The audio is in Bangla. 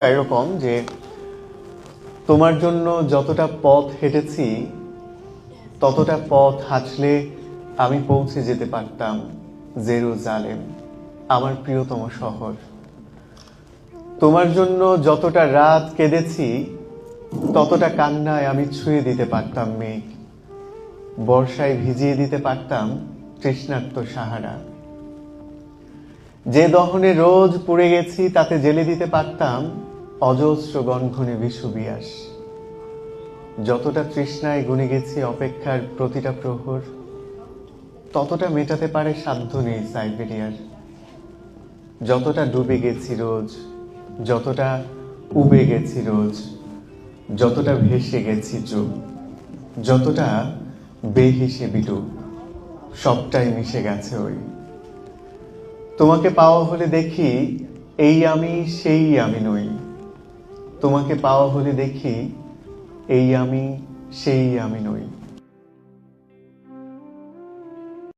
এরকম যে তোমার জন্য যতটা পথ হেঁটেছি ততটা পথ হাঁটলে আমি পৌঁছে যেতে পারতাম জেরুজালেম, আমার প্রিয়তম শহর। তোমার জন্য যতটা রাত কেঁদেছি ততটা কান্নায় আমি ছুঁয়ে দিতে পারতাম মেঘ, বর্ষায় ভিজিয়ে দিতে পারতাম তৃষ্ণার্ত সাহারা। যে দহনে রোজ পুড়ে গেছি তাতে জেলে দিতে পারতাম অজস্র গণঘনে বিষুবিয়াস। যতটা তৃষ্ণায় গুনে গেছি অপেক্ষার প্রতিটা প্রহর, ততটা মেটাতে পারে সাধ্য নেই সাইবেরিয়ার। যতটা ডুবে গেছি রোজ, যতটা উবে গেছি রোজ, যতটা ভেসে গেছি চুপ, যতটা বেহিসেবি ডুব, সবটাই মিশে গেছে ওই। তোমাকে পাওয়া হলে দেখি এই আমি সেই আমি নই। তোমাকে পাওয়া হলে দেখি এই আমি সেই আমি নই।